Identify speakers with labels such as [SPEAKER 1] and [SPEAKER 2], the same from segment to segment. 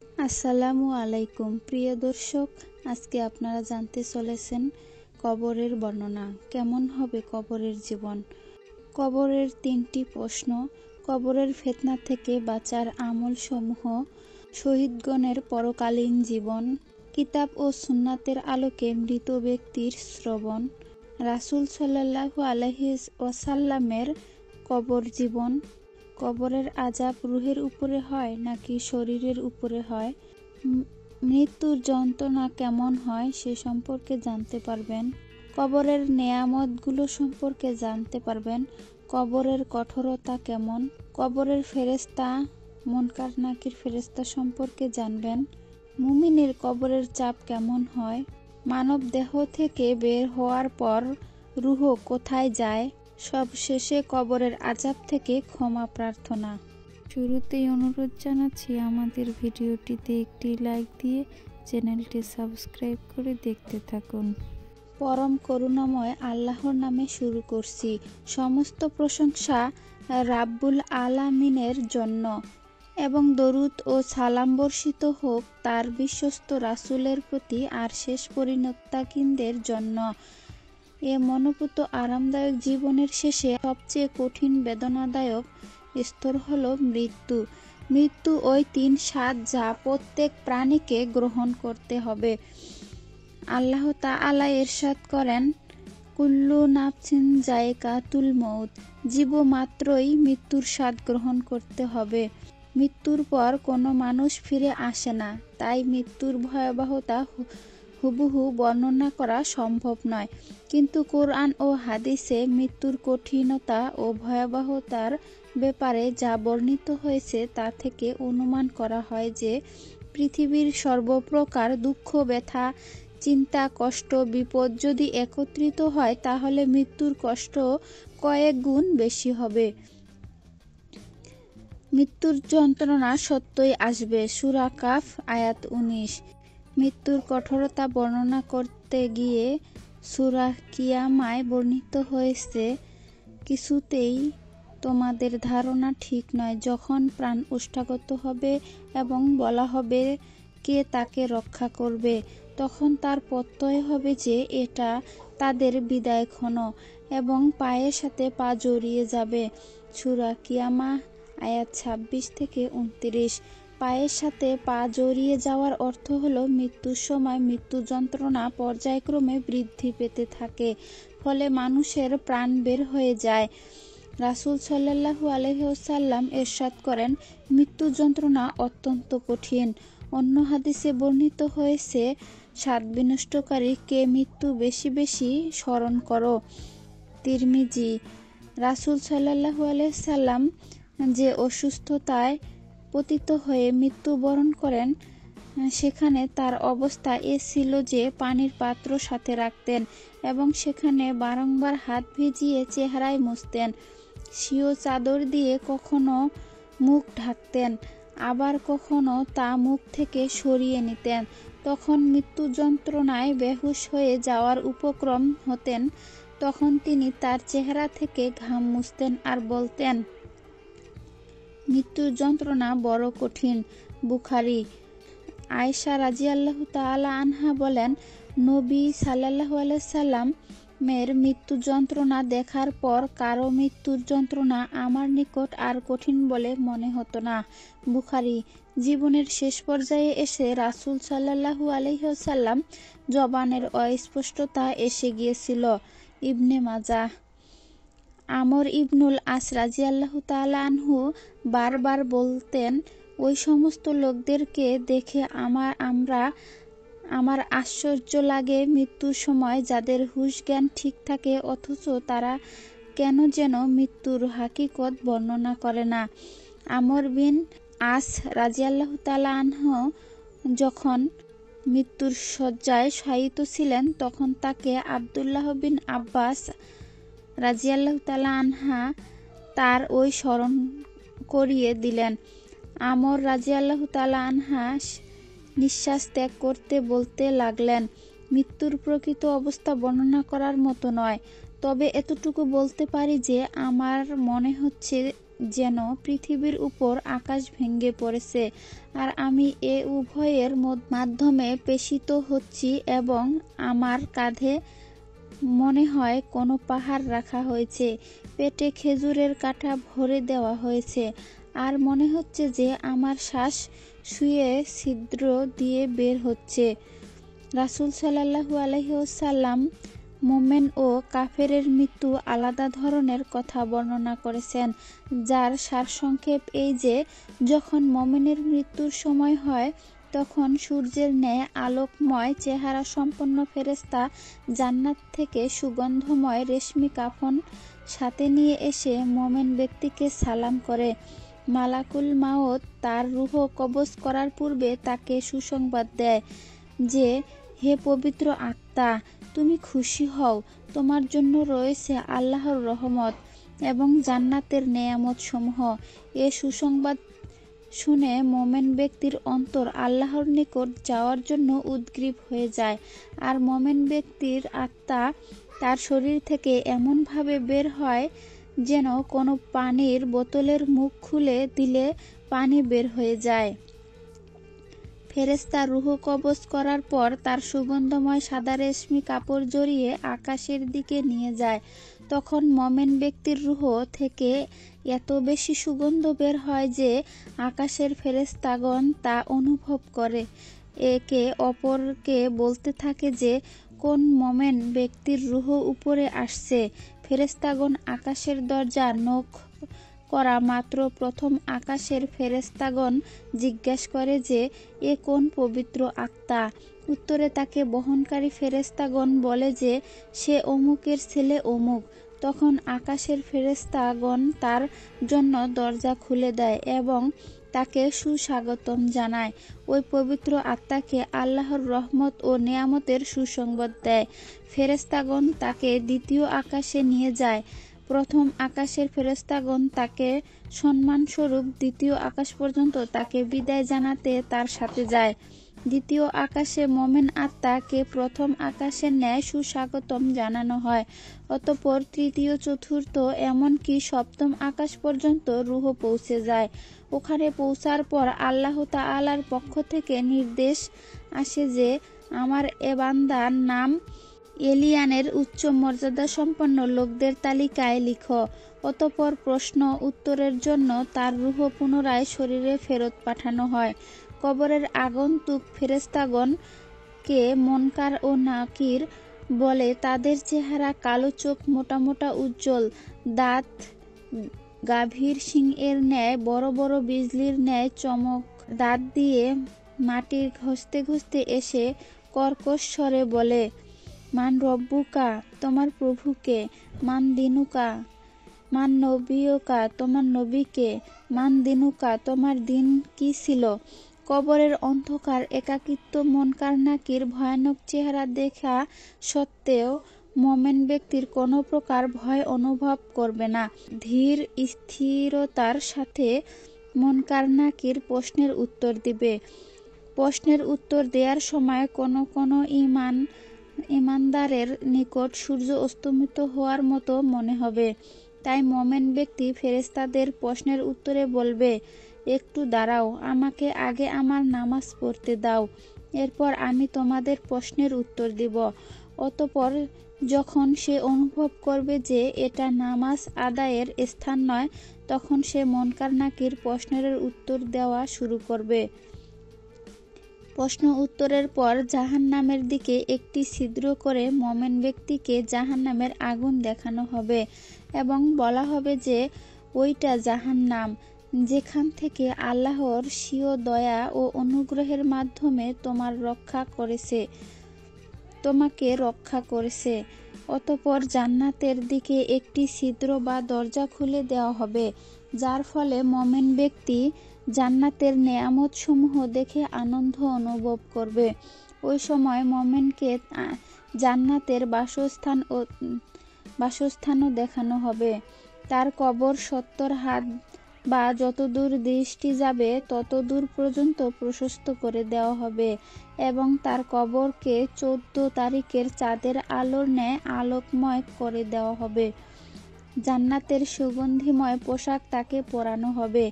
[SPEAKER 1] আসসালামু আলাইকুম প্রিয় দর্শক, আজকে আপনারা জানতে চলেছেন কবরের বর্ণনা। কেমন হবে কবরের জীবন? কবরের 3টি প্রশ্ন, কবরের ফিতনা থেকে বাঁচার আমলসমূহ, শহীদগণের পরকালীন জীবন, কিতাব ও সুন্নাতের আলোকে মৃত ব্যক্তির শ্রবণ, রাসূল সাল্লাল্লাহু আলাইহি ওয়াসাল্লামের কবর জীবন, কবরের আযাব রূহের উপরে হয় নাকি শরীরের উপরে হয়, মৃত্যুর যন্ত্রণা কেমন হয় সে সম্পর্কে জানতে পারবেন, কবরের নেয়ামতগুলো সম্পর্কে জানতে পারবেন, কবরের কঠোরতা কেমন, কবরের ফেরেশতা মুনকার নাকির ফেরেশতা সম্পর্কে জানবেন, মুমিনের কবরের চাপ কেমন হয়, মানব দেহ থেকে বের হওয়ার পর রূহ কোথায় যায়, সবশেষে কবরের আযাব থেকে ক্ষমা প্রার্থনা। শুরুতেই অনুরোধ জানাচ্ছি আমাদের ভিডিওটিতে একটি লাইক দিয়ে চ্যানেলটি সাবস্ক্রাইব করে দেখতে থাকুন। পরম করুণাময় আল্লাহর নামে শুরু করছি। সমস্ত প্রশংসা রাব্বুল আলামিনের জন্য এবং দরুদ ও সালাম বর্ষিত হোক তার বিশ্বস্ত রাসূলের প্রতি আর শেষ পরিণতাকিনদের জন্য। এ মনোপুত আরামদায়ক জীবনের শেষে সবচেয়ে কঠিন বেদনাদায়ক স্তর হলো মৃত্যু। মৃত্যু ওই 3 স্বাদ যা প্রত্যেক প্রাণীকে গ্রহণ করতে হবে। আল্লাহ তাআলা ইরশাদ করেন, কুল্লু নাফসিন যায়কাতুল মউত, জীব মাত্রই মৃত্যুর স্বাদ গ্রহণ করতে হবে। মৃত্যুর পর কোনো মানুষ ফিরে আসে না, তাই মৃত্যুর ভয়াবহতা হুবহু বর্ণনা করা সম্ভব নয়। কিন্তু কোরআন ও হাদিসে মৃত্যুর কঠিনতা ও ভয়াবহতার ব্যাপারে যা বর্ণিত হয়েছে তা থেকে অনুমান করা হয় যে পৃথিবীর সর্বপ্রকার দুঃখ, ব্যথা, চিন্তা, কষ্ট, বিপদ যদি একত্রিত হয় তাহলে মৃত্যুর কষ্ট কয়েক গুণ বেশি হবে। মৃত্যুর যন্ত্রণা সত্যই আসবে। সূরা কাফ আয়াত 19। মৃত্যুর কঠোরতা বর্ণনা করতে গিয়ে সূরা কিয়ামায় বর্ণিত হয়েছে, কিছুতেই তোমাদের ধারণা ঠিক নয়, যখন প্রাণ ওষ্ঠাগত হবে এবং বলা হবে কে তাকে রক্ষা করবে, তখন তার প্রত্যয় হবে যে এটা তাদের বিদায়ক্ষণ এবং পায়ের সাথে পা জড়িয়ে যাবে। সূরা কিয়ামা আয়াত 26 থেকে 29। পায়ের সাথে পা জড়িয়ে যাওয়ার অর্থ হলো মৃত্যুর সময় মৃত্যু যন্ত্রণা পর্যায়ক্রমে বৃদ্ধি পেতে থাকে, ফলে মানুষের প্রাণ বের হয়ে যায়। রাসূল সাল্লাল্লাহু আলাইহি ওয়াসাল্লাম ইরশাদ করেন, মৃত্যু যন্ত্রণা অত্যন্ত কঠিন। অন্য হাদিসে বর্ণিত হয়েছে, স্বাদ বিনষ্টকারী কে মৃত্যু বেশি বেশি স্মরণ করো। তিরমিজি। রাসূল সাল্লাল্লাহু আলাইহি ওয়াসাল্লাম যে অসুস্থতায় পতিত হয়ে মৃত্যুবরণ করেন সেখানে তার অবস্থা এ ছিল যে পানির পাত্র সাথে রাখতেন এবং সেখানে বারংবার হাত ভিজিয়ে চেহারায় মুছতেন। স্বীয় চাদর দিয়ে কখনো মুখ ঢাকতেন, আবার কখনো তা মুখ থেকে সরিয়ে নিতেন। তখন মৃত্যু যন্ত্রণায় বেহুশ হয়ে যাওয়ার উপক্রম হতেন। তখন তিনি তার চেহারা থেকে ঘাম মুছতেন আর বলতেন, মৃত্যুর যন্ত্রণা বড় কঠিন। বুখারী। আয়েশা রাদিয়াল্লাহু তাআলা আনহা বলেন, নবী সাল্লাল্লাহু আলাইহি ওয়াসাল্লামের মৃত্যু যন্ত্রণা দেখার পর কারো মৃত্যুর যন্ত্রণা আমার নিকট আর কঠিন বলে মনে হতো না। বুখারী। জীবনের শেষ পর্যায়ে এসে রাসূল সাল্লাল্লাহু আলাইহি ওয়াসাল্লাম জবানের অস্পষ্টতা এসে গিয়েছিল। ইবনে মাজাহ। আমর ইবনুল আস রাদিয়াল্লাহু তাআলা আনহু বারবার বলতেন, ওই সমস্ত লোকদেরকে দেখে আমার আশ্চর্য লাগে মৃত্যুর সময় যাদের হুঁশ জ্ঞান ঠিক থাকে অথচ তারা কেন যেন মৃত্যুর হাকিকত বর্ণনা করে না। আমর বিন আস রাদিয়াল্লাহু তাআলা আনহু যখন মৃত্যুর শয্যায় শায়িত ছিলেন তখন তাকে আব্দুল্লাহ বিন আব্বাস রাদিয়াল্লাহু তাআলা আনহা তার ওই স্মরণ করিয়ে দিলেন। আমর রাদিয়াল্লাহু তাআলা আনহা নিঃশ্বাস ত্যাগ করতে বলতে লাগলেন, মৃত্যুর প্রকৃত অবস্থা বর্ণনা করার মতো নয়, তবে এতটুকু বলতে পারি যে আমার মনে হচ্ছে যেন পৃথিবীর উপর আকাশ ভেঙে পড়েছে, আর আমি এ উভয়ের মাধ্যমে পেষিত হচ্ছি এবং আমার কাঁধে মনে হয় কোনো পাহাড় রাখা হয়েছে, পেটে খেজুরের কাঁটা ভরে দেওয়া হয়েছে, আর মনে হচ্ছে যে আমার শ্বাস শুয়ে ছিদ্র দিয়ে বের হচ্ছে। রাসূল সাল্লাল্লাহু আলাইহি ওয়াসাল্লাম মোমেন ও কাফেরের মৃত্যু আলাদা ধরনের কথা বর্ণনা করেছেন, যার সারসংক্ষেপ এই যে, যখন মোমেনের মৃত্যুর সময় হয় তখন সূর্যের ন্যায় আলোকময় চেহারা সম্পন্ন ফেরেশতা জান্নাত থেকে সুগন্ধময় রেশমি কাফন সাথে নিয়ে এসে মোমেন ব্যক্তিকে সালাম করে। মালাকুল মাউত তার রূহ কবজ করার পূর্বে তাকে সুসংবাদ দেয় যে, হে পবিত্র আত্মা, তুমি খুশি হও, তোমার জন্য রয়েছে আল্লাহর রহমত এবং জান্নাতের নেয়ামত সমূহ। এ সুসংবাদ শুনে মোমেন ব্যক্তির অন্তর আল্লাহর নিকট যাওয়ার জন্য উদ্গ্রীব হয়ে যায়, আর মোমেন ব্যক্তির আত্মা তার শরীর থেকে এমনভাবে বের হয় যেন কোনো পানির বোতলের মুখ খুলে দিলে পানি বের হয়ে যায়। ফেরেশতা রূহ কবজ করার পর তার সুগন্ধময় সাদা রেশমি কাপড় জড়িয়ে আকাশের দিকে নিয়ে যায়। তখন মোমেন ব্যক্তির রূহ থেকে এত বেশি সুগন্ধ বের হয় যে আকাশের ফেরেশতাগণ তা অনুভব করে, একে অপরকে বলতে থাকে যে, কোন মোমেন ব্যক্তির রূহ উপরে আসছে। ফেরেশতাগণ আকাশের দরজা নখ করা মাত্র প্রথম আকাশের ফেরেশতাগণ জিজ্ঞেস করে যে, এ কোন পবিত্র আত্মা? উত্তরে তাকে বহনকারী ফেরেশতাগণ বলে যে, সে অমুকের ছেলে অমুক। তখন আকাশের ফেরেশতাগণ তার জন্য দরজা খুলে দেয় এবং তাকে সুস্বাগতম জানায়। ওই পবিত্র আত্মাকে আল্লাহর রহমত ও নেয়ামতের সুসংবাদ দেয়। ফেরেশতাগণ তাকে দ্বিতীয় আকাশে নিয়ে যায়। প্রথম আকাশের ফেরেশতাগণ তাকে সম্মানস্বরূপ দ্বিতীয় আকাশ পর্যন্ত তাকে বিদায় জানাতে তার সাথে যায়। দ্বিতীয় আকাশে মোমেন আত্মাকে প্রথম আকাশের ন্যায় সুস্বাগতম জানানো হয়। অতঃপর তৃতীয়, চতুর্থ, এমনকি সপ্তম আকাশ পর্যন্ত রূহ পৌঁছে যায়। ওখানে পৌঁছার পর আল্লাহ তাআলার পক্ষ থেকে নির্দেশ আসে যে, আমার এ বান্দার নাম এলিয়ানের উচ্চ মর্যাদাসম্পন্ন লোকদের তালিকায় লিখো। অতঃপর প্রশ্ন উত্তরের জন্য তার রূহ পুনরায় শরীরে ফেরত পাঠানো হয়। কবরের আগন্তুক ফেরেশতাগণ কে মুনকার ও নাকির বলে। তাদের চেহারা কালো, চোখ মোটা মোটা উজ্জ্বল, দাঁত গাভীর সিংহের ন্যায় বড় বড়, বিজলির ন্যায় চমক। দাঁত দিয়ে মাটি ঘষতে ঘষতে এসে কর্কশ স্বরে বলে, মান রব্বুকা, তোমার প্রভুকে, মান দিনুকা, মান নবিয়ুকা, তোমার নবীকে, মান দিনুকা, তোমার দিন কি ছিল। কবরের অন্ধকার, একাকিত্ব, মুনকার নাকির ভয়ানক চেহারা দেখা সত্ত্বেও মোমেন ব্যক্তির কোনো প্রকার ভয় অনুভব করবে না। ধীর স্থিরতার সাথে মুনকার নাকির প্রশ্নের উত্তর দিবে। প্রশ্নের উত্তর দেওয়ার সময় কোনো কোনো ইমানদারের নিকট সূর্য অস্তমিত হওয়ার মতো মনে হবে। তাই মোমেন ব্যক্তি ফেরেশতাদের প্রশ্নের উত্তরে বলবে, একটু দাঁড়াও, আমাকে আগে আমার নামাজ পড়তে দাও, এরপর আমি তোমাদের প্রশ্নের উত্তর দিব। অতঃপর যখন সে অনুভব করবে যে এটা নামাজ আদায়ের স্থান নয়, তখন সে মুনকার নাকির প্রশ্নের উত্তর দেওয়া শুরু করবে। প্রশ্ন উত্তরের পর জাহান্নামের দিকে একটি ছিদ্র করে মোমেন ব্যক্তিকে জাহান্নামের আগুন দেখানো হবে এবং বলা হবে যে, ওইটা জাহান্নাম, যেখান থেকে আল্লাহর স্বীয় দয়া ও অনুগ্রহের মাধ্যমে তোমাকে রক্ষা করেছে। অতঃপর জান্নাতের দিকে একটি ছিদ্র বা দরজা খুলে দেওয়া হবে, যার ফলে মোমেন ব্যক্তি জান্নাতের নেয়ামত সমূহ দেখে আনন্দ অনুভব করবে। ওই সময় মোমেনকে জান্নাতের বাসস্থানও দেখানো হবে। তার কবর 70 হাত বা যতদূর দৃষ্টি যাবে ততদূর পর্যন্ত প্রশস্ত করে দেওয়া হবে এবং তার কবরকে 14 তারিখের চাঁদের আলোর ন্যায় আলোকময় করে দেওয়া হবে। জান্নাতের সুগন্ধিময় পোশাক তাকে পরানো হবে।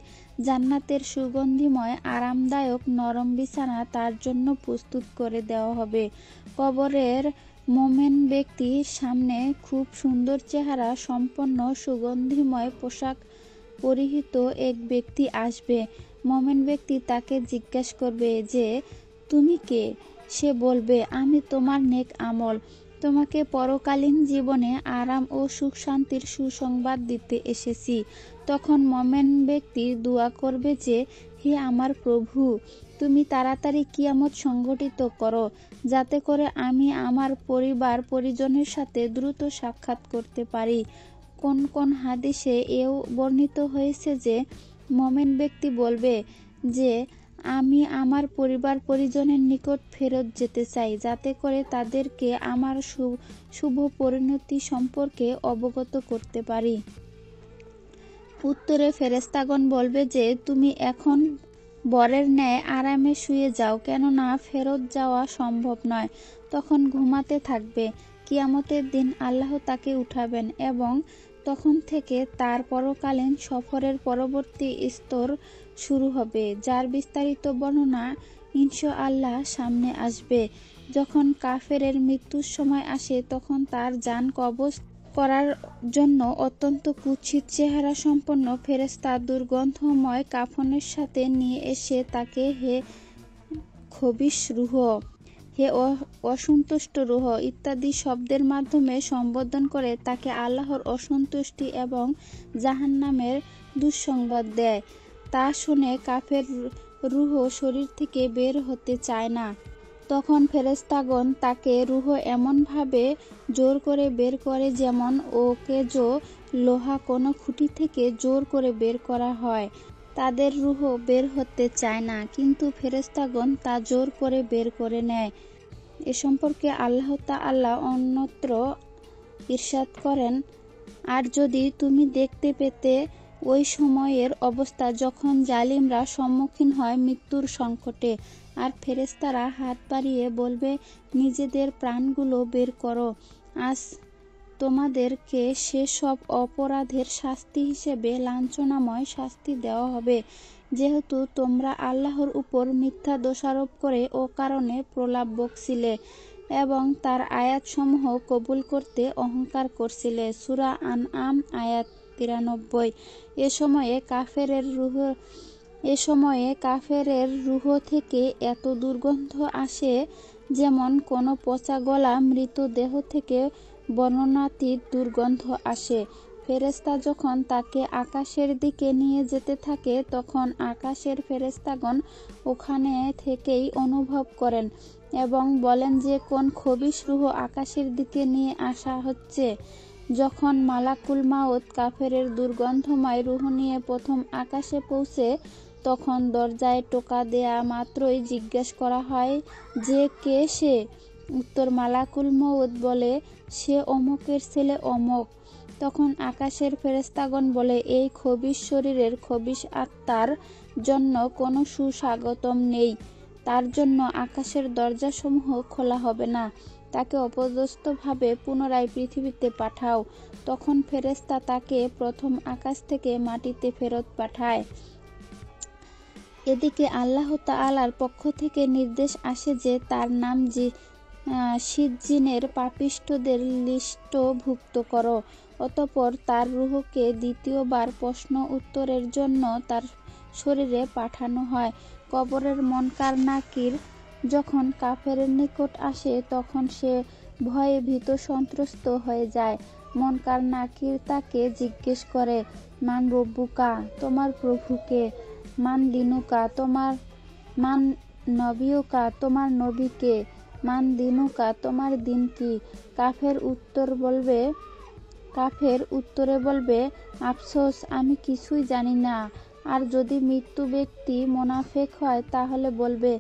[SPEAKER 1] জান্নাতের সুগন্ধিময় আরামদায়ক নরম বিছানা তার জন্য প্রস্তুত করে দেওয়া হবে। কবরের মোমেন ব্যক্তির সামনে খুব সুন্দর চেহারা সম্পন্ন সুগন্ধিময় পোশাক পরিহিত এক ব্যক্তি আসবে। মোমেন ব্যক্তি তাকে জিজ্ঞাসা করবে যে, তুমি কে? সে বলবে, আমি তোমার নেক আমল, তোমাকে পরকালীন জীবনে আরাম ও সুখ শান্তির সুসংবাদ দিতে এসেছি। তখন মোমেন ব্যক্তি দোয়া করবে যে, হে আমার প্রভু, তুমি তাড়াতাড়ি কিয়ামত সংঘটিত করো, যাতে করে আমি আমার পরিবার পরিজনের সাথে দ্রুত সাক্ষাৎ করতে পারি। কোন কোন হাদিসে এও বর্ণিত হয়েছে যে মোমেন ব্যক্তি বলবে যে, আমি আমার পরিবার পরিজনের নিকট ফেরত যেতে চাই, যাতে করে তাদেরকে আমার শুভ পরিণতি সম্পর্কে অবগত করতে পারি। উত্তরে ফেরেশতাগণ বলবে যে, তুমি এখন বরের ন্যায় আরামে শুয়ে যাও, কেননা ফেরত যাওয়া সম্ভব নয়। তখন ঘুমাতে থাকবে। কিয়ামতের দিন আল্লাহ তাকে উঠাবেন এবং তখন থেকে তার পরকালীন সফরের পরবর্তী স্তর শুরু হবে, যার বিস্তারিত বর্ণনা ইনশাআল্লাহ সামনে আসবে। যখন কাফেরের মৃত্যুর সময় আসে, তখন তার জান কবজ করার জন্য অত্যন্ত কুৎসিত চেহারা সম্পন্ন ফেরেশতা দুর্গন্ধময় কাফনের সাথে নিয়ে এসে তাকে হে খবিশ রূহ, হে অসন্তুষ্ট রূহ ইত্যাদি শব্দের মাধ্যমে সম্বোধন করে তাকে আল্লাহর অসন্তুষ্টি এবং জাহান্নামের দুঃসংবাদ দেয়। তা শুনে কাফের রূহ শরীর থেকে বের হতে চায় না। তখন ফেরেশতাগণ তাকে রূহ এমনভাবে জোর করে বের করে যেমন ওকেজো লোহা কোনো খুঁটি থেকে জোর করে বের করা হয়। তাদের রূহ বের হতে চায় না, কিন্তু ফেরেশতাগণ তা জোর করে বের করে নেয়। এ সম্পর্কে আল্লাহ তাআলা অন্যত্র ইরশাদ করেন, আর যদি তুমি দেখতে পেতে ওই সময়ের অবস্থা যখন জালিমরা সম্মুখীন হয় মৃত্যুর সংকটে, আর ফেরেশতারা হাত বাড়িয়ে বলবে, নিজেদের প্রাণগুলো বের করো, আজ তোমাদেরকে সেসব অপরাধের শাস্তি হিসেবে লাঞ্ছনাময় শাস্তি দেওয়া হবে, যেহেতু তোমরা আল্লাহর উপর মিথ্যা দোষারোপ করে অকারণে প্রলাপ বকছিলে এবং তার আয়াতসমূহ কবুল করতে অহংকার করছিলে। সূরা আনআম আয়াত 93। এ সময়ে কাফেরের রূহ থেকে এত দুর্গন্ধ আসে যেমন কোনো পচা গলা মৃতদেহ থেকে বর্ণনাতীত দুর্গন্ধ আসে। ফেরেশতা যখন তাকে আকাশের দিকে নিয়ে যেতে থাকে, তখন আকাশের ফেরেশতাগণ ওখানে থেকেই অনুভব করেন এবং বলেন যে, কোন খবিশ রূহ আকাশের দিকে নিয়ে আসা হচ্ছে। যখন মালাকুল মাউত কাফেরের দুর্গন্ধময় রূহ নিয়ে প্রথম আকাশে পৌঁছে, তখন দরজায় টোকা দেয়া মাত্রই জিজ্ঞেস করা হয় যে, কে সে? উত্তর মালাকুল মউত বলে, সে অমুকের ছেলে অমুক। তখন আকাশের ফেরেশতাগণ বলে, এই খবিশ শরীরের খবিশ আত্মার জন্য কোনো সুস্বাগতম নেই, তার জন্য আকাশের দরজাসমূহ খোলা হবে না, তাকে অপদস্থভাবে পুনরায় পৃথিবীতে পাঠাও। তখন ফেরেশতা তাকে প্রথম আকাশ থেকে মাটিতে ফেরত পাঠায়। এদিকে আল্লাহ তাআলার পক্ষ থেকে নির্দেশ আসে যে, তার নাম সিজ্জিনের পাপিষ্ঠদের লিস্টভুক্ত করো। অতঃপর তার রূহকে দ্বিতীয়বার প্রশ্ন উত্তরের জন্য তার শরীরে পাঠানো হয়। কবরের মুনকার নাকির যখন কাফেরের নিকট আসে, তখন সে ভয়ে ভীত সন্ত্রস্ত হয়ে যায়। মুনকার নাকির তাকে জিজ্ঞেস করে, মান রব্বুকা, তোমার প্রভুকে, মান দিনুকা, মান নবিয়ুকা, তোমার নবীকে, মান দিনুকা, তোমার দিন কি? কাফের উত্তরে বলবে, আফসোস, আমি কিছুই জানি না। আর যদি মৃত্যু ব্যক্তি মোনাফেক হয়, তাহলে বলবে,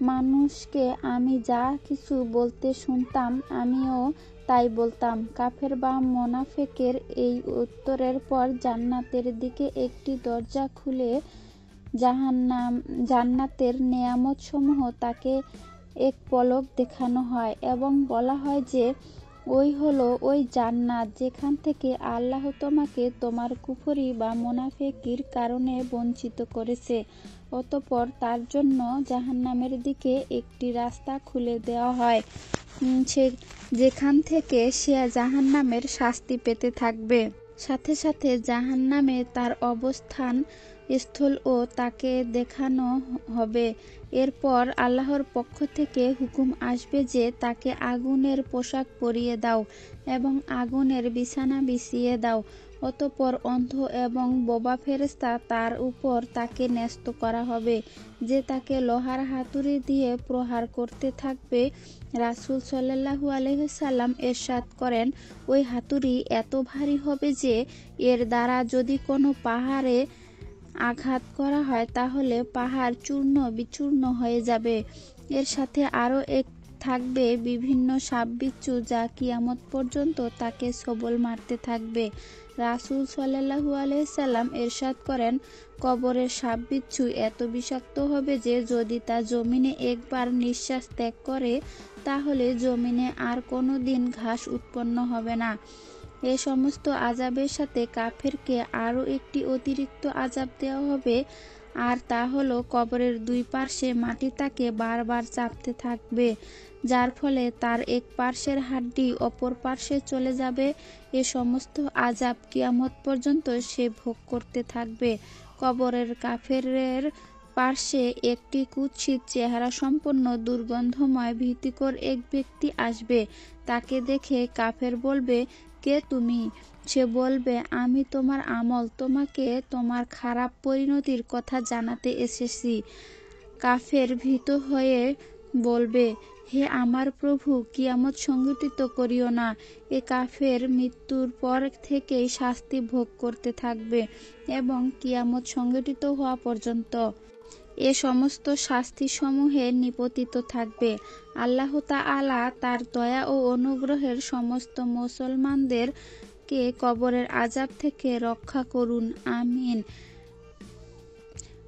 [SPEAKER 1] মানুষকে আমি যা কিছু বলতে শুনতাম আমিও তাই বলতাম। কাফের বা মোনাফেকের এই উত্তরের পর জান্নাতের দিকে একটি দরজা খুলে জান্নাতের নেয়ামতসমূহ তাকে এক পলক দেখানো হয় এবং বলা হয় যে, ওই হলো ওই জান্নাত যেখান থেকে আল্লাহ তোমাকে তোমার কুফরি বা মুনাফিকির কারণে বঞ্চিত করেছে। অতঃপর তার জন্য জাহান্নামের দিকে একটি রাস্তা খুলে দেওয়া হয়, যেখান থেকে সে জাহান্নামের শাস্তি পেতে থাকবে। সাথে সাথে জাহান্নামে তার অবস্থান স্থলও তাকে দেখানো হবে। এরপর আল্লাহর পক্ষ থেকে হুকুম আসবে যে তাকে আগুনের পোশাক পরিয়ে দাও এবং আগুনের বিছানা বিছিয়ে দাও। অতঃপর অন্ধ এবং বোবা ফেরেশতা তার উপর তাকে ন্যস্ত করা হবে, যে তাকে লোহার হাতুড়ি দিয়ে প্রহার করতে থাকবে। রাসূল সাল্লাল্লাহু আলাইহি ওয়াসাল্লাম ইরশাদ করেন, ওই হাতুড়ি এত ভারী হবে যে এর দ্বারা যদি কোনো পাহাড়ে আঘাত করা হয় তাহলে পাহাড় চূর্ণ বিচূর্ণ হয়ে যাবে। এর সাথে আরও থাকবে বিভিন্ন সাপবিচ্ছু যা কিয়ামত পর্যন্ত তাকে সবল মারতে থাকবে। রাসূল সাল্লাল্লাহু আলাইহি সাল্লাম ইরশাদ করেন, কবরের সাপবিচ্ছু এত বিষাক্ত হবে যে যদি তা জমিনে একবার নিঃশ্বাস ত্যাগ করে তাহলে জমিনে আর কোনো দিন ঘাস উৎপন্ন হবে না। এ সমস্ত আযাবের সাথে কাফেরকে আরও একটি অতিরিক্ত আযাব দেওয়া হবে, আর তা হলো কবরের দুই পার্শ্বে মাটি তাকে বারবার চাপতে থাকবে, যার ফলে তার এক পার্শ্বের হাড্ডি অপর পার্শ্বে চলে যাবে। এ সমস্ত আযাব কিয়ামত পর্যন্ত সে ভোগ করতে থাকবে। কবরের কাফেরের পার্শ্বে একটি কুৎসিত চেহারা সম্পন্ন দুর্গন্ধময় ভীতিকর এক ব্যক্তি আসবে। তাকে দেখে কাফের বলবে, কে তুমি? সে বলবে, আমি তোমার আমল তোমাকে তোমার খারাপ পরিণতির কথা জানাতে এসেছি। কাফের ভীত হয়ে বলবে, হে আমার প্রভু, কিয়ামত সংঘটিত করিও না। এ কাফের মৃত্যুর পর থেকেই শাস্তি ভোগ করতে থাকবে এবং কিয়ামত সংঘটিত হওয়া পর্যন্ত এ সমস্ত শাস্তিসমূহে নিপতিত থাকবে। আল্লাহ তাআলা তার দয়া ও অনুগ্রহের সমস্ত মুসলমানদেরকে কবরের আযাব থেকে রক্ষা করুন, আমিন।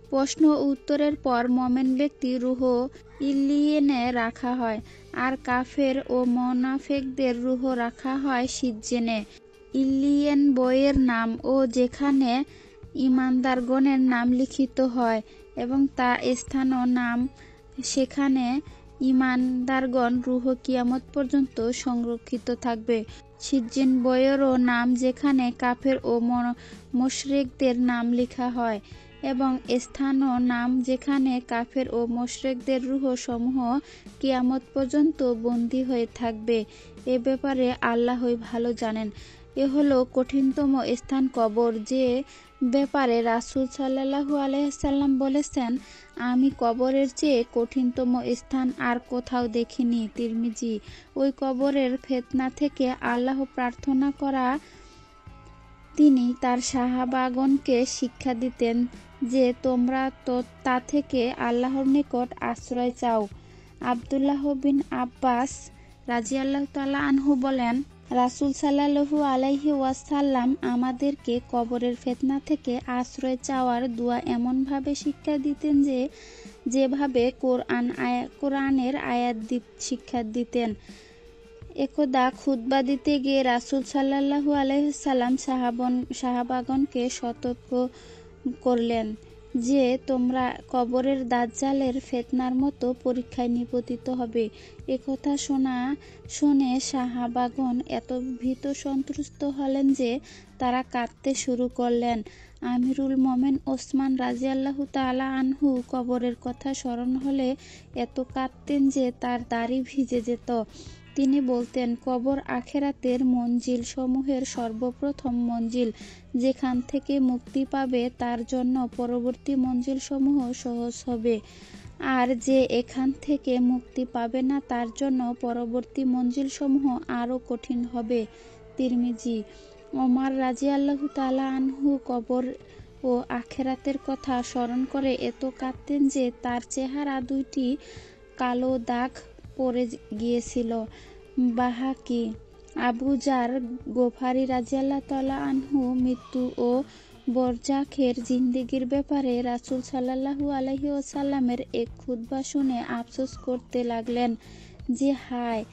[SPEAKER 1] প্রশ্ন ও উত্তরের পর মুমিন ব্যক্তির রূহ ইল্লিয়িনে রাখা হয়, আর কাফের ও মুনাফিকদের রূহ রাখা হয় সিজ্জিনে। ইল্লিয়িন বইয়ের নাম ও যেখানে ঈমানদারগণের নাম লিখিত হয় এবং তা স্থান ও নাম, সেখানে ঈমানদারগণ রূহ কিয়ামত পর্যন্ত সংরক্ষিত থাকবে। সিজ্জিন বইয়েরও নাম যেখানে কাফের ও মুশরিকদের নাম লেখা হয় এবং স্থান ও নাম যেখানে কাফের ও মুশরিকদের রূহ সমূহ কিয়ামত পর্যন্ত বন্দী হয়ে থাকবে। এ ব্যাপারে আল্লাহই ভালো জানেন। এ হলো কঠিনতম স্থান কবর, যে ব্যাপারে রাসূল সাল্লাল্লাহু আলাইহি সাল্লাম বলেছেন, আমি কবরের চেয়ে কঠিনতম স্থান আর কোথাও দেখিনি। তিরমিজি। ওই কবরের ফিতনা থেকে আল্লাহ প্রার্থনা করা তিনি তার সাহাবাগণকে শিক্ষা দিতেন যে তোমরা তা থেকে আল্লাহর নিকট আশ্রয় চাও। আব্দুল্লাহ বিন আব্বাস রাদিয়াল্লাহু তাআলা আনহু বলেন, রাসূল সাল্লাল্লাহু আলাইহি ওয়াসাল্লাম আমাদেরকে কবরের ফিতনা থেকে আশ্রয় চাওয়ার দোয়া এমনভাবে শিক্ষা দিতেন যে যেভাবে কোরআনের আয়াত শিক্ষা দিতেন। একদা খুতবা দিতে গিয়ে রাসূল সাল্লাল্লাহু আলাইহি ওয়াসাল্লাম সাহাবাগণকে সতর্ক করলেন যে তোমরা কবরের দাজ্জালের ফিতনার মতো পরীক্ষায় নিপতিত হবে। একথা শুনে সাহাবাগণ এত ভীত সন্ত্রস্ত হলেন যে তারা কাঁদতে শুরু করলেন। আমিরুল মুমিনিন ওসমান রাদিয়াল্লাহু তাআলা আনহু কবরের কথা স্মরণ হলে এত কাঁদতেন যে তার দাড়ি ভিজে যেত। তিনি বলতেন, কবর আখিরাতের মঞ্জিল সমূহের সর্বপ্রথম মঞ্জিল। যেখান থেকে মুক্তি পাবে তার জন্য পরবর্তী মঞ্জিল সমূহ সহজ হবে, আর যে এখান থেকে মুক্তি পাবে না তার জন্য পরবর্তী মঞ্জিল সমূহ আরও কঠিন হবে। তিরমিজি। ওমর রাদিয়াল্লাহু তাআলা আনহু কবর ও আখিরাতের কথা স্মরণ করে এত কাঁদতেন যে তার চেহারা দুইটি কালো দাগ পড়ে গিয়েছিল। বাহাকি। আবু যার গফারি রাদিয়াল্লাহু তাআলা আনহু মৃত্যু ও বরজাখের জিন্দেগির ব্যাপারে রাসূল সাল্লাল্লাহু আলাইহি ওয়াসাল্লামের এক খুতবা শুনে আফসোস করতে লাগলেন যে হায়,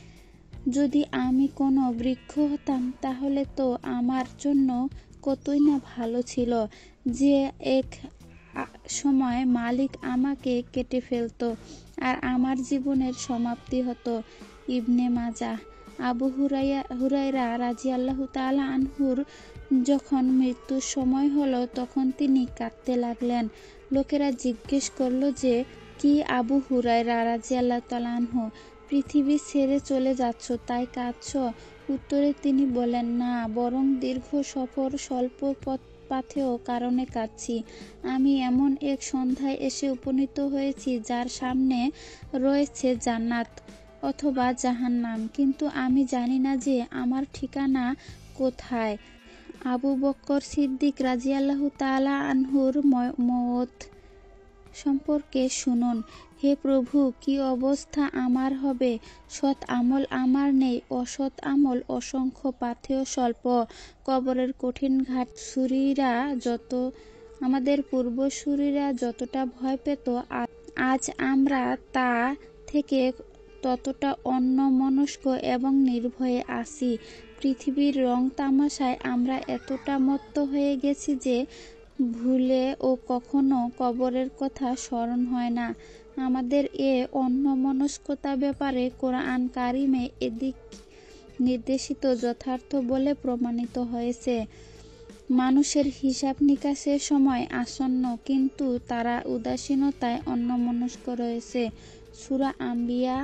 [SPEAKER 1] যদি আমি কোনো বৃক্ষ হতাম তাহলে তো আমার জন্য কতই না ভালো ছিল, যে এক সময় মালিক আমাকে কেটে ফেলতো আর আমার জীবনের সমাপ্তি হতো। ইবনে মাজাহ। আবু হুরায়রা রাদিয়াল্লাহু তাআলা আনহুর যখন মৃত্যুর সময় হলো তখন তিনি কাঁদতে লাগলেন। লোকেরা জিজ্ঞেস করলো যে, কি আবু হুরায়রা রাদিয়াল্লাহু তাআলা আনহু, পৃথিবী ছেড়ে চলে যাচ্ছ তাই কাঁদছ? উত্তরে তিনি বলেন, না, বরং দীর্ঘ সফর স্বল্প পাথেয় কারণে কাঁদছি। আমি এমন এক সন্ধ্যায় এসে উপনীত হয়েছি যার সামনে রয়েছে জান্নাত অথবা জাহান্নাম, কিন্তু আমি জানি না যে আমার ঠিকানা কোথায়। আবু বকর সিদ্দিক রাদিয়াল্লাহু তাআলা আনহুর মওত সম্পর্কে শুনুন। হে প্রভু, কি অবস্থা আমার হবে! সৎ আমল আমার নেই, অসৎ আমল অসংখ্য, পাথেয় স্বল্প। কবরের কঠিন ঘাট আমাদের পূর্বসূরীরা যতটা ভয় পেত, আজ আমরা তা থেকে ততটা অন্যমনস্ক এবং নির্ভয়ে আছি। পৃথিবীর রং তামাশায় আমরা এতটা মত্ত হয়ে গেছি যে ভুলে ও কখনো কবরের কথা স্মরণ হয় না। আমাদের এ অন্যমনস্কতা ব্যাপারে কোরআন কারিমে এদিক নির্দেশিত যথার্থ বলে প্রমাণিত হয়েছে। মানুষের হিসাব নিকাশের সময় আসন্ন, কিন্তু তারা উদাসীনতায় অন্যমনস্ক রয়েছে। সূরা আম্বিয়া।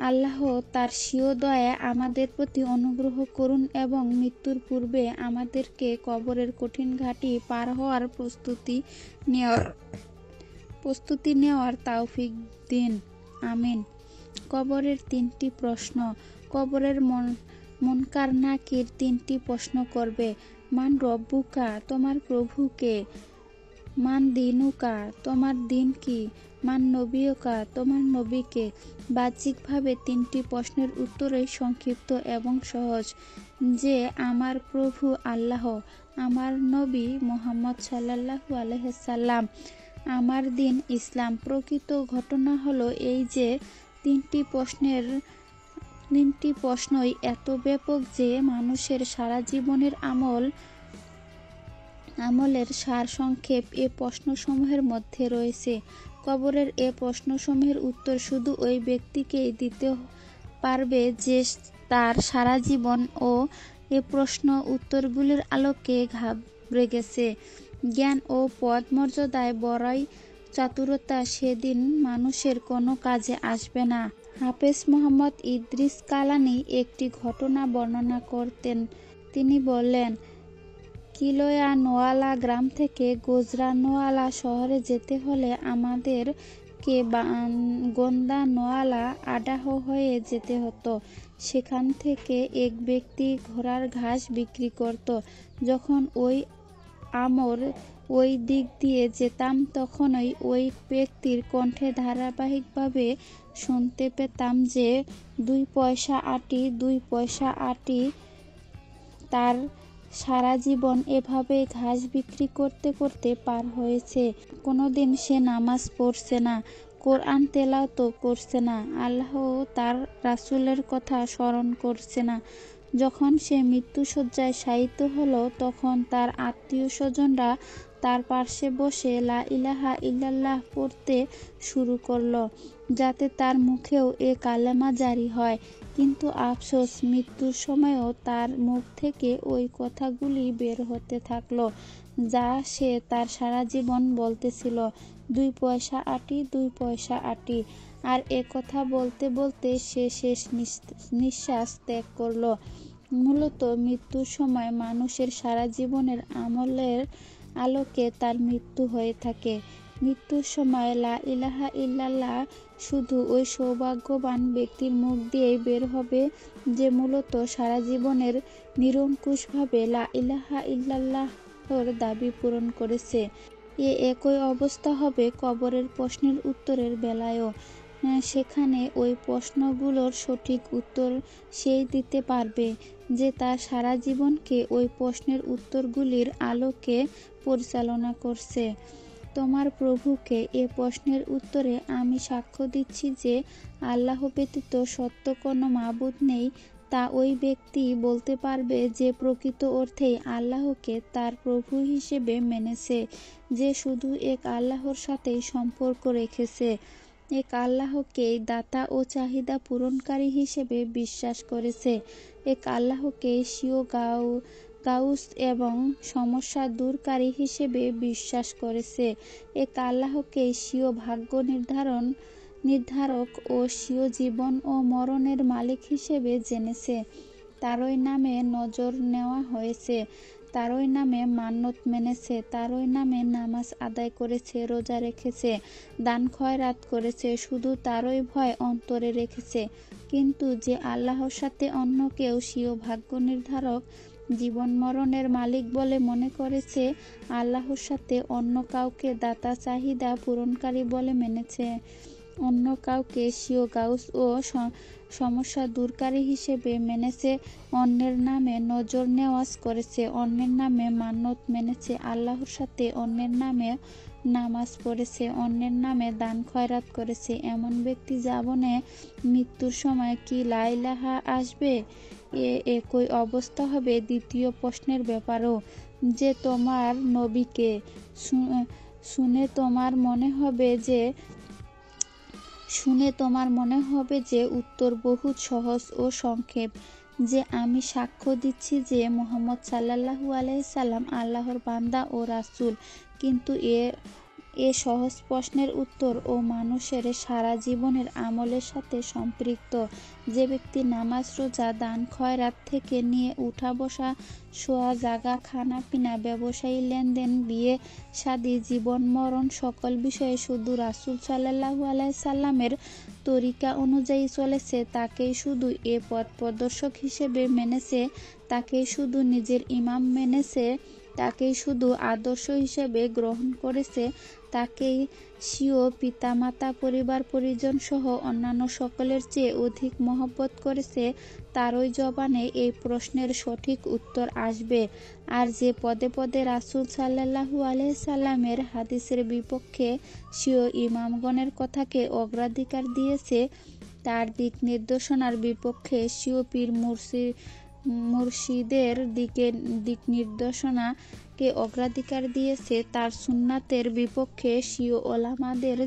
[SPEAKER 1] আল্লাহ তার স্বীয় দয়ায় আমাদের প্রতি অনুগ্রহ করুন এবং মৃত্যুর পূর্বে আমাদেরকে কবরের কঠিন ঘাটি পার হওয়ার প্রস্তুতি নেওয়ার তৌফিক দিন। আমিন। কবরের 3টি প্রশ্ন। কবরের মুনকার নাকির 3টি প্রশ্ন করবে। মান রব্বুকা, তোমার প্রভু কে? মান দিনুকা, তোমার দিন কি? মান নবিয়ুকা, তোমার নবী কে? বাহ্যিকভাবে 3টি প্রশ্নের উত্তরই সংক্ষিপ্ত এবং সহজ, যে আমার প্রভু আল্লাহ, আমার নবী মুহাম্মদ সাল্লাল্লাহু আলাইহি সাল্লাম, আমার দিন ইসলাম। প্রকৃত ঘটনা হলো এই যে 3টি প্রশ্নই এত ব্যাপক যে মানুষের সারা জীবনের আমলের সারসংক্ষেপ এ প্রশ্নসমূহের মধ্যে রয়েছে। কবরের এ প্রশ্নসমূহের উত্তর শুধু ওই ব্যক্তিকেই দিতে পারবে যে তার সারা জীবন ও এ প্রশ্ন উত্তরগুলির আলোকে ঘাবড়ে গেছে। জ্ঞান ও পদ মর্যাদায় বড়ই চাতুরতা সেদিন মানুষের কোনো কাজে আসবে না। হাফেজ মোহাম্মদ ইদ্রিস কালানী একটি ঘটনা বর্ণনা করতেন। তিনি বললেন, কিলয়ানওয়ালা গ্রাম থেকে গুজরানওয়ালা শহরে যেতে হলে আমাদেরকে গোন্দানওয়ালা আডাহ হয়ে যেতে হতো। সেখান থেকে এক ব্যক্তি ঘোড়ার ঘাস বিক্রি করত। যখন ওই দিক দিয়ে যেতাম তখনই ওই ব্যক্তির কণ্ঠে ধারাবাহিকভাবে শুনতে পেতাম যে 2 পয়সা আটি, 2 পয়সা আটি। তার সারা জীবন এভাবেই ঘাস বিক্রি করতে করতে পার হয়েছে। কোনোদিন সে নামাজ পড়ছে না, কোরআন তেলাওয়াত করছে না, আল্লাহ ও তার রাসূলের কথা স্মরণ করছে না। যখন সে মৃত্যুশয্যায় শায়িত হলো তখন তার আত্মীয়-স্বজনরা তার পার্শ্বে বসে লা ইলাহা ইল্লাল্লাহ পড়তে শুরু করলো, যাতে তার মুখেও এ কালেমা জারি হয়। কিন্তু আফসোস, মৃত্যুর সময়ও তার মুখ থেকে ওই কথাগুলি বের হতে থাকলো যা সে তার সারা জীবন বলতেছিল, 2 পয়সা আটি, 2 পয়সা আটি। আর এ কথা বলতে বলতে সে শেষ নিঃশ্বাস ত্যাগ করলো। মূলত মৃত্যুর সময় মানুষের সারা জীবনের আমলের আলোকে তার মৃত্যু হয়ে থাকে। মৃত্যুর সময় লা ইলাহা ইল্লাল্লাহ শুধু ওই সৌভাগ্যবান ব্যক্তির মুখ দিয়েই বের হবে যে মূলত সারা জীবনের নিরঙ্কুশভাবে লা ইলাহা ইল্লাল্লাহর দাবি পূরণ করেছে। একই অবস্থা হবে কবরের প্রশ্নের উত্তরের বেলায়ও। সেখানে ওই প্রশ্নগুলোর সঠিক উত্তর সেই দিতে পারবে যে তার সারা জীবনকে ওই প্রশ্নের উত্তরগুলির আলোকে পরিচালনা করছে। তোমার প্রভুকে এ প্রশ্নের উত্তরে আমি সাক্ষ্য দিচ্ছি যে আল্লাহ ব্যতীত সত্য কোনো মাবুদ নেই। তা ওই ব্যক্তি বলতে পারবে যে প্রকৃত অর্থেই আল্লাহকে তার প্রভু হিসেবে মেনেছে, যে শুধু এক আল্লাহর সাথেই সম্পর্ক রেখেছে, এক আল্লাহকেই দাতা ও চাহিদা পূরণকারী হিসেবে বিশ্বাস করেছে, এক আল্লাহকে স্বীয় গাউস এবং সমস্যা দূরকারী হিসেবে বিশ্বাস করেছে, এক আল্লাহকে স্বীয় ভাগ্য নির্ধারক ও স্বীয় জীবন ও মরণের মালিক হিসেবে জেনেছে। তারই নামে নজর নেওয়া হয়েছে, তারই নামে মান্যত মেনেছে, তারই নামে নামাজ আদায় করেছে, রোজা রেখেছে, দান খয়রাত করেছে, শুধু তারই ভয় অন্তরে রেখেছে। কিন্তু যে আল্লাহর সাথে অন্য কেউ স্বীয় ভাগ্য নির্ধারক, জীবন মরণের মালিক বলে মনে করেছে, আল্লাহর সাথে অন্য কাউকে দাতা চাহিদা পূরণকারী বলে মেনেছে, অন্য কাউকে স্বীয় গাউস ও সমস্যা দূরকারী হিসেবে মেনেছে, অন্যের নামে নজর নেওয়াজ করেছে, অন্যের নামে মান্যত মেনেছে, আল্লাহর সাথে অন্যের নামে নামাজ পড়েছে, অন্যের নামে দান খয়রাত করেছে, এমন ব্যক্তি জীবনে মৃত্যুর সময় কি লা ইলাহা আসবে? একই অবস্থা হবে দ্বিতীয় প্রশ্নের ব্যাপারেও, যে তোমার নবীকে শুনে তোমার মনে হবে যে উত্তর বহুত সহজ ও সংক্ষেপ, যে আমি সাক্ষ্য দিচ্ছি যে মুহাম্মদ সাল্লাল্লাহু আলাইহি সাল্লাম আল্লাহর বান্দা ও রাসূল। কিন্তু এ সহজ প্রশ্নের উত্তর ও মানুষের সারা জীবনের আমলের সাথে সম্পৃক্ত। যে ব্যক্তি নামাজ, রোজা, দান খয়রাত থেকে নিয়ে উঠা বসা, শোয়া জাগা, খানা পিনা, ব্যবসায়ী লেনদেন, বিয়ে শাদী, জীবন মরণ সকল বিষয়ে শুধু রাসূল সাল্লাল্লাহু আলাইহি সাল্লামের তরিকা অনুযায়ী চলেছে, তাকেই শুধু এ পথ প্রদর্শক হিসেবে মেনেছে, তাকেই শুধু নিজের ইমাম মেনেছে, তাকেই শুধু আদর্শ হিসেবে গ্রহণ করেছে, তাকেই স্বীয় পিতামাতা, পরিবার পরিজন সহ অন্যান্য সকলের চেয়ে অধিক মহব্বত করেছে, তারই জবানে এই প্রশ্নের সঠিক উত্তর আসবে। আর যে পদে পদে রাসূল সাল্লাল্লাহু আলাইহি সাল্লামের হাদিসের বিপক্ষে স্বীয় ইমামগণের কথাকে অগ্রাধিকার দিয়েছে, তার দিক নির্দেশনার বিপক্ষে স্বীয় পীর মুর্শিদের দিক নির্দেশনাকে অগ্রাধিকার দিয়েছে, তার সুন্নাতের বিপক্ষে স্বীয় ওলামাদের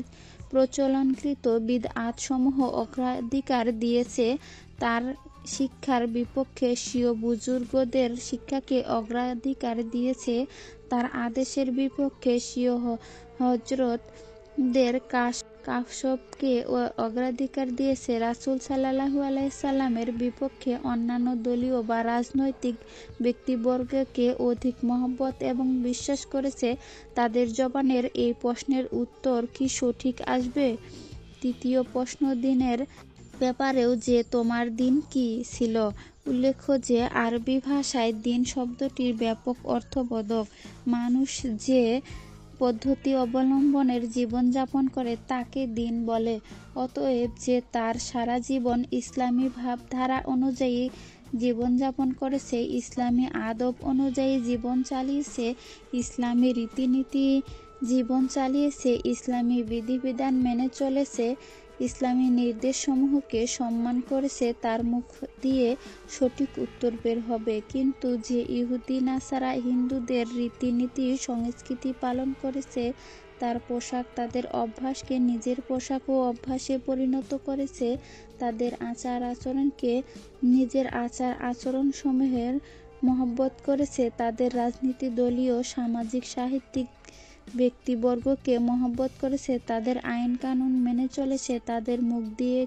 [SPEAKER 1] প্রচলনকৃত বিদআত সমূহ অগ্রাধিকার দিয়েছে, তার শিক্ষার বিপক্ষে স্বীয় বুজুর্গদের শিক্ষাকে অগ্রাধিকার দিয়েছে, তার আদেশের বিপক্ষে স্বীয় হযরতদের কাশফকে অগ্রাধিকার দিয়েছে, রাসূল সাল্লাল্লাহু আলাইহি সাল্লামের বিপক্ষে অন্যান্য দলীয় বা রাজনৈতিক ব্যক্তিবর্গকে অধিক মহব্বত এবং বিশ্বাস করেছে। তাদের জবানের এই প্রশ্নের উত্তর কি সঠিক আসবে? তৃতীয় প্রশ্ন, দিনের ব্যাপারেও যে তোমার দিন কি ছিল? উল্লেখ্য যে আরবি ভাষায় দিন শব্দটির ব্যাপক অর্থবোধক। মানুষ যে পদ্ধতি অবলম্বনের জীবনযাপন করে তাকে দিন বলে। অতএব যে তার সারা জীবন ইসলামী ভাবধারা অনুযায়ী জীবনযাপন করেছে, ইসলামী আদব অনুযায়ী জীবন চালিয়েছে, ইসলামী রীতিনীতি জীবন চালিয়েছে, ইসলামী বিধিবিধান মেনে চলেছে, ইসলামী নির্দেশসমূহকে সম্মান করেছে, তার মুখ দিয়ে সঠিক উত্তর বের হবে। কিন্তু যে ইহুদি নাসারা হিন্দুদের রীতিনীতি সংস্কৃতি পালন করেছে, তার পোশাক, তাদের অভ্যাসকে নিজের পোশাক ও অভ্যাসে পরিণত করেছে, তাদের আচার আচরণকে নিজের আচার আচরণসমূহের মহব্বত করেছে, তাদের রাজনীতি, দলীয়, সামাজিক, সাহিত্যিক ব্যক্তিবর্গকে মহব্বত করেছে, তাদের আইন কানুন মেনে চলেছে, তাদের মুখ দিয়ে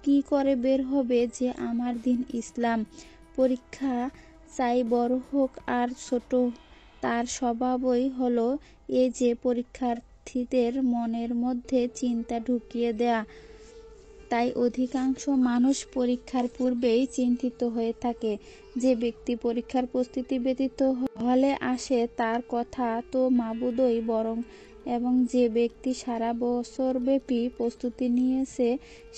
[SPEAKER 1] কি করে বের হবে যে আমার দিন ইসলাম? পরীক্ষা চাই বড় হোক আর ছোট, তার স্বভাবই হলো এই যে পরীক্ষার্থীদের মনের মধ্যে চিন্তা ঢুকিয়ে দেয়া। তাই অধিকাংশ মানুষ পরীক্ষার পূর্বেই চিন্তিত হয়ে থাকে। যে ব্যক্তি পরীক্ষার প্রস্তুতি ব্যতীত হলে আসে তার কথা তো মাবুদই বরং, এবং যে ব্যক্তি সারা বছরব্যাপী প্রস্তুতি নিয়েছে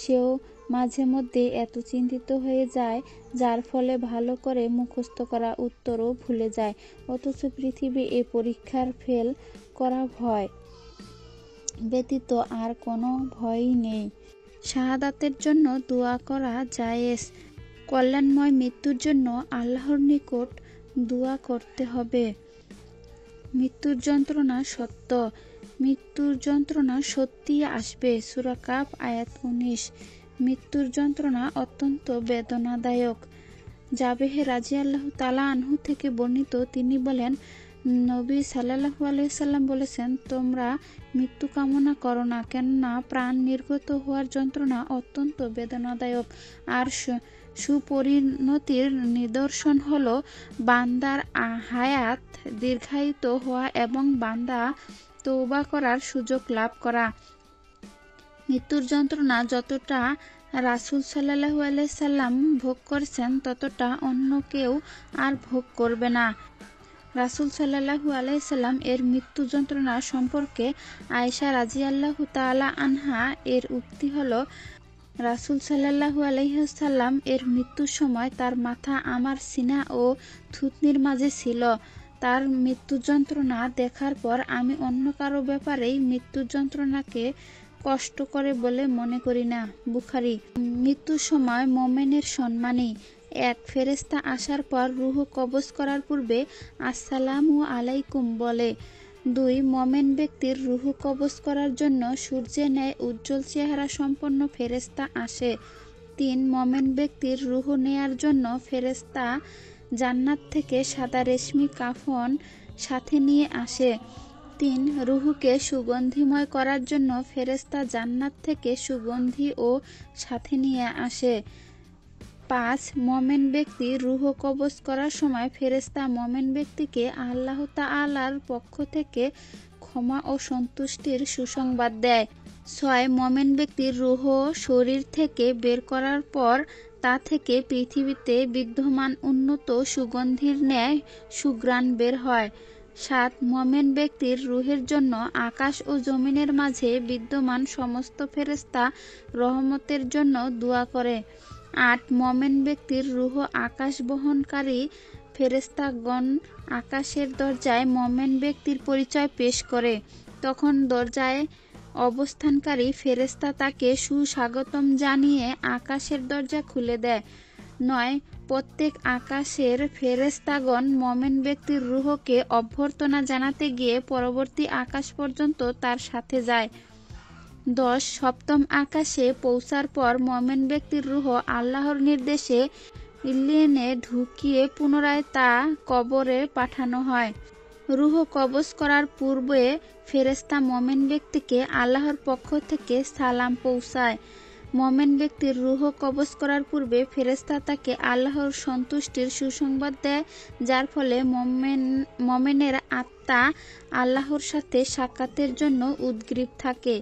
[SPEAKER 1] সেও মাঝে মধ্যে এত চিন্তিত হয়ে যায় যার ফলে ভালো করে মুখস্থ করা উত্তরও ভুলে যায়। অথচ পৃথিবী এ পরীক্ষার ফেল করা ভয় ব্যতীত আর কোনো ভয়ই নেই। শাহাদাতের জন্য দোয়া করা জায়েজ। কল্যাণময় মৃত্যুর জন্য আল্লাহর নিকট দোয়া করতে হবে। মৃত্যুর যন্ত্রণা সত্য। মৃত্যুর যন্ত্রণা সত্যিই আসবে। সূরা কাফ আয়াত 19। মৃত্যুর যন্ত্রণা অত্যন্ত বেদনাদায়ক। জাবের রাদিয়াল্লাহু তাআলা আনহু থেকে বর্ণিত, তিনি বলেন, নবী সাল্লাল্লাহু আলাইহি সাল্লাম বলেছেন, তোমরা মৃত্যু কামনা করো না, কেননা প্রাণ নির্গত হওয়ার যন্ত্রণা অত্যন্ত বেদনাদায়ক। আর সুপরিণতির নিদর্শন হলো বান্দার হায়াত দীর্ঘায়িত হওয়া এবং বান্দা তওবা করার সুযোগ লাভ করা। মৃত্যুর যন্ত্রণা যতটা রাসূল সাল্লাল্লাহু আলাইহি সাল্লাম ভোগ করেছেন ততটা অন্য কেউ আর ভোগ করবে না। রাসূল সাল্লাল্লাহু আলাইহি সাল্লাম এর মৃত্যু যন্ত্রণা সম্পর্কে আয়েশা রাদিয়াল্লাহু তাআলা আনহা এর উক্তি হলো, রাসূল সাল্লাল্লাহু আলাইহি সাল্লাম এর মৃত্যুর সময় তার মাথা আমার সিনা ও থুতনির মাঝে ছিল। তার মৃত্যু যন্ত্রণা দেখার পর আমি অন্য কারো ব্যাপারেই মৃত্যু যন্ত্রণাকে কষ্ট করে বলে মনে করি না। বুখারী। মৃত্যুর সময় মুমিনের সম্মানী: ১. ফেরেশতা আসার পর রূহ কবজ করার পূর্বে আসসালামু আলাইকুম বলে। ২. মুমিন ব্যক্তির রূহ কবজ করার জন্য সূর্যের ন্যায় উজ্জ্বল চেহারা সম্পন্ন ফেরেশতা আসে। ৩. মুমিন ব্যক্তির রূহ নেয়ার জন্য ফেরেশতা জান্নাত থেকে সাদা রেশমি কাফন সাথে নিয়ে আসে। ৩. রূহকে সুগন্ধিময় করার জন্য ফেরেশতা জান্নাত থেকে সুগন্ধি ও সাথে নিয়ে আসে। ৫. মুমিন ব্যক্তি রূহ কবজ করার সময় ফেরেশতা মুমিন ব্যক্তিকে আল্লাহ তাআলার পক্ষ থেকে ক্ষমা ও সন্তুষ্টির সুসংবাদ দেয়। ৬. মুমিন ব্যক্তির রূহ শরীর থেকে বের করার পর তা থেকে পৃথিবীতে বিদ্যমান উন্নত সুগন্ধির ন্যায় সুঘ্রাণ বের হয়। ৭. মুমিন ব্যক্তির রূহের জন্য আকাশ ও জমিনের মাঝে বিদ্যমান সমস্ত ফেরেশতা রহমতের জন্য দোয়া করে। ৮. মুমিন ব্যক্তির রূহ আকাশ বহনকারী ফেরেশতাগণ আকাশের দরজায় মুমিন ব্যক্তির পরিচয় পেশ করে। তখন দরজায় অবস্থানকারী ফেরেশতা তাকে সুস্বাগতম জানিয়ে আকাশের দরজা খুলে দেয়। ৯. প্রত্যেক আকাশের ফেরেশতাগণ মুমিন ব্যক্তির রূহকে অভ্যর্থনা জানাতে গিয়ে পরবর্তী আকাশ পর্যন্ত তার সাথে যায়। ১০. সপ্তম আকাশে পৌঁছার পর মুমিন ব্যক্তির রূহ আল্লাহর নির্দেশে ইল্লিয়িনে ঢুকিয়ে পুনরায় তা কবরে পাঠানো হয়। রূহ কবজ করার পূর্বে ফেরেশতা মুমিন ব্যক্তিকে আল্লাহর পক্ষ থেকে সালাম পৌঁছায়। মুমিন ব্যক্তির রূহ কবজ করার পূর্বে ফেরেশতা তাকে আল্লাহর সন্তুষ্টির সুসংবাদ দেয়, যার ফলে মুমিনের আত্মা আল্লাহর সাথে সাক্ষাতের জন্য উদগ্রীব থাকে।